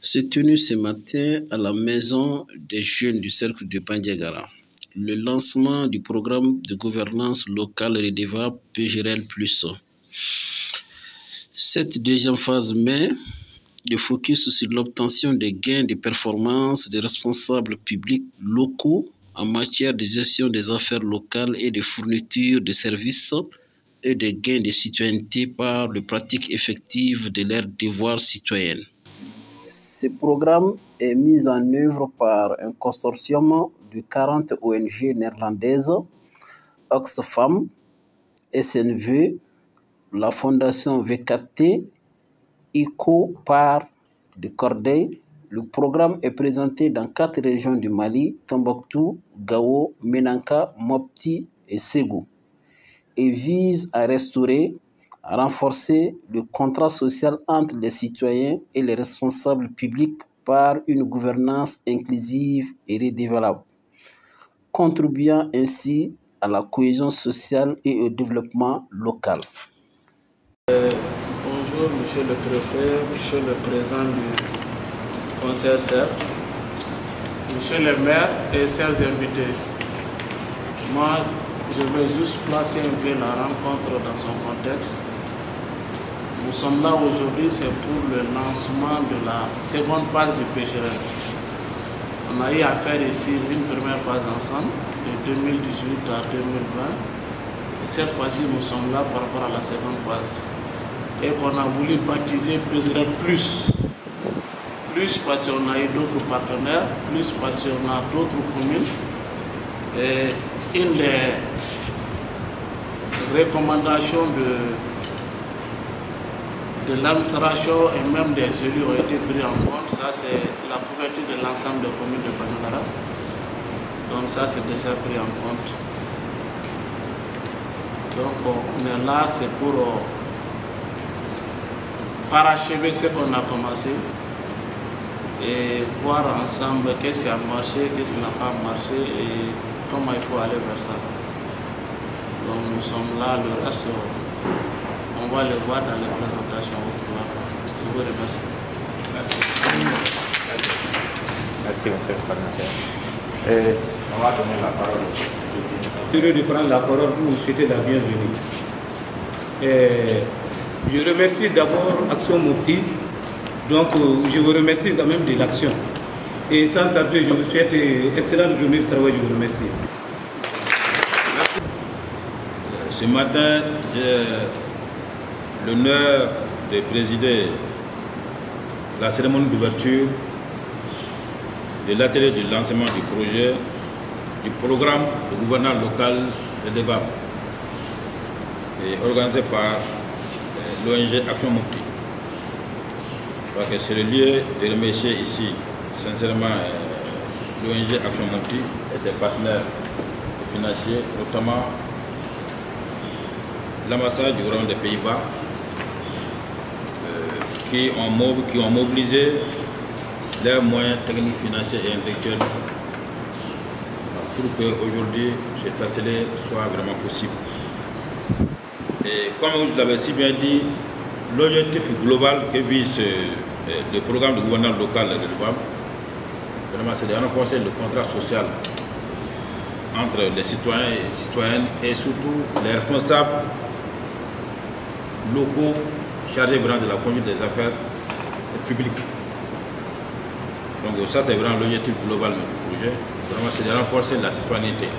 s'est tenu ce matin à la maison des jeunes du cercle de Bandiagara. Le lancement du programme de gouvernance locale redevable PGRL+. Cette deuxième phase met le focus sur l'obtention des gains de performance des responsables publics locaux en matière de gestion des affaires locales et de fourniture de services et des gains de citoyenneté par la pratique effective de leurs devoirs citoyens. Ce programme est mis en œuvre par un consortium de 40 ONG néerlandaises, Oxfam, SNV, la Fondation VKT, ICO par de Corday. Le programme est présenté dans 4 régions du Mali, Tombouctou, Gao, Menanka, Mopti et Ségou, et vise à restaurer, à renforcer le contrat social entre les citoyens et les responsables publics par une gouvernance inclusive et redevable, contribuant ainsi à la cohésion sociale et au développement local. Bonjour, Monsieur le Préfet, Monsieur le Président du Conseil CERF, Monsieur le maire et chers invités. Moi, je vais juste placer un peu la rencontre dans son contexte. Nous sommes là aujourd'hui, c'est pour le lancement de la seconde phase du PGRL. On a eu à faire ici une première phase ensemble, de 2018 à 2020. Et cette fois-ci, nous sommes là par rapport à la seconde phase. Et qu'on a voulu baptiser PGRL+. Plus parce qu'on a eu d'autres partenaires, plus parce qu'on a d'autres communes. Et une des recommandations de l'administration et même des élus ont été pris en compte. Ça, c'est la couverture de l'ensemble des communes de Bandiagara. Donc ça, c'est déjà pris en compte. Donc on est là, c'est pour parachever ce qu'on a commencé et voir ensemble qu'est-ce qui a marché, qu'est-ce qui n'a pas marché et comment il faut aller vers ça. Donc nous sommes là, le reste, on va le voir dans les présentations autrement. Je vous remercie. Merci. Merci, monsieur le coordinateur. On va donner la parole. Je suis heureux de prendre la parole pour vous souhaiter la bienvenue. Je remercie d'abord Action Mopti. Donc je vous remercie quand même de l'action. Et sans tarder, je vous souhaite excellente journée de travail. Je vous remercie. Ce matin, j'ai l'honneur de présider la cérémonie d'ouverture de l'atelier de lancement du projet du programme de gouvernance locale redevable organisé par l'ONG Action Mopti. Je crois que c'est le lieu de remercier ici sincèrement l'ONG Action Mopti et ses partenaires financiers, notamment l'ambassade du gouvernement des Pays-Bas qui ont mobilisé leurs moyens techniques, financiers et intellectuels pour qu'aujourd'hui cet atelier soit vraiment possible. Et comme vous l'avez si bien dit, l'objectif global que vise le programme de gouvernance locale redevable, c'est de renforcer le contrat social entre les citoyens et les citoyennes et surtout les responsables locaux chargés vraiment de la conduite des affaires publiques. Donc ça c'est vraiment l'objectif global du projet, vraiment c'est de renforcer la citoyenneté.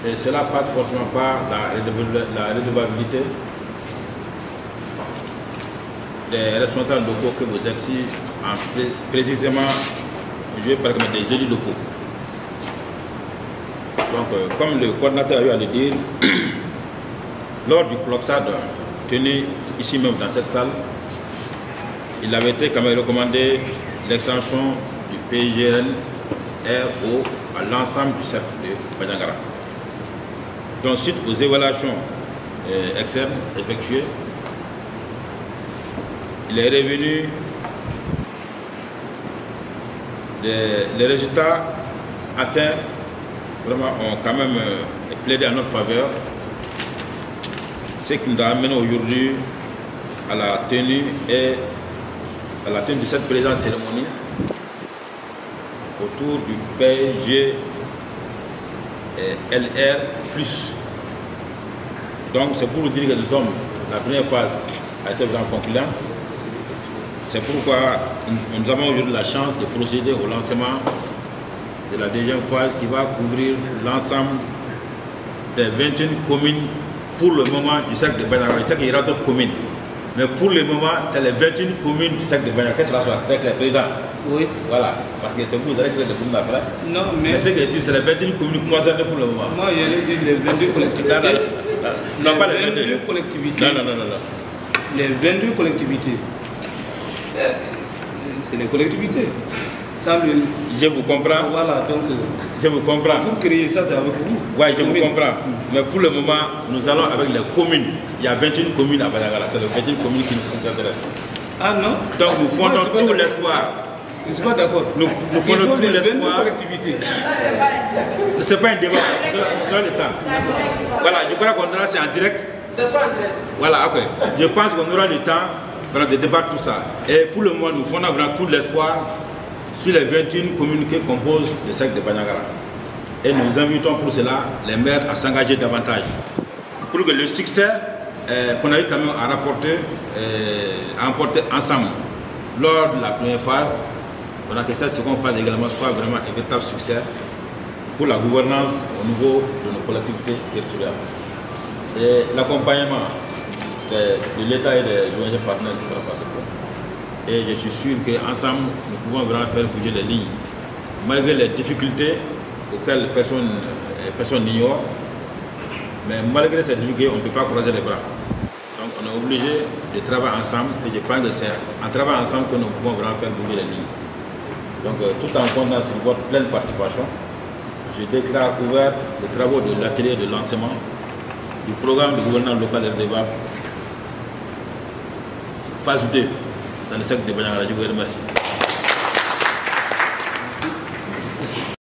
Et cela passe forcément par la redevabilité des responsables locaux que vous exercez précisément, je vais parler des élus locaux. Donc comme le coordinateur a eu à le dire, lors du CLOCSAD tenu ici même dans cette salle, il avait été quand même recommandé l'extension du PGRL RO à l'ensemble du cercle de Bandiagara. Donc suite aux évaluations externes effectuées, il est revenu les résultats atteints vraiment ont quand même plaidé en notre faveur, ce qui nous a amené aujourd'hui à la tenue et à la tenue de cette présente cérémonie autour du PG LR+. Donc c'est pour vous dire que nous sommes, la première phase a été vraiment concluante. C'est pourquoi nous avons aujourd'hui la chance de procéder au lancement de la deuxième phase qui va couvrir l'ensemble des 21 communes pour le moment du cercle de Bandiagara. Je sais qu'il y aura d'autres communes, mais pour le moment, c'est les 21 communes du cercle de Bandiagara. Que cela soit très clair, président. Oui. Voilà, parce que c'est vous, vous allez créer des communes après. Non, mais c'est que ici, c'est les 21 communes concernées pour le moment. Moi, je dis les 22 collectivités. Non, pas les 22 collectivités. Non. Les 22 collectivités. C'est les collectivités. Je vous comprends. Voilà, donc je vous comprends. Pour créer ça, c'est avec vous. Oui, je vous comprends. Mais pour le moment, nous allons avec les communes. Il y a 21 communes à Bandiagara. C'est les 21 communes qui nous intéressent. Ah non? Donc nous fondons tout l'espoir. Je ne suis pas d'accord. Nous fondons tout l'espoir. Ce n'est pas un débat. Dans le temps. Voilà, je crois qu'on aura, c'est en direct. C'est pas en direct. Voilà, ok. Je pense qu'on aura le temps de débattre tout ça. Et pour le moment, nous fondons vraiment tout l'espoir sur les 21 communes qui composent le cercle de Bandiagara. Et nous invitons pour cela les maires à s'engager davantage. Pour que le succès qu'on a eu quand même à rapporter, à emporter ensemble lors de la première phase, on a que cette seconde phase également soit vraiment un véritable succès pour la gouvernance au niveau de nos collectivités territoriales. Et l'accompagnement de l'État et des ONG partenaires qui font la part de quoi. Et je suis sûr qu'ensemble, nous pouvons vraiment faire bouger les lignes, malgré les difficultés auxquelles personne n'ignore. Mais malgré ces difficultés, on ne peut pas croiser les bras. Donc on est obligé de travailler ensemble, et je pense que c'est en travaillant ensemble que nous pouvons vraiment faire bouger les lignes. Donc tout en comptant sur votre pleine participation, je déclare ouvert les travaux de l'atelier de lancement du programme de gouvernance local et redevable phase 2 dans le secteur de Bandiagara. Je vous remercie.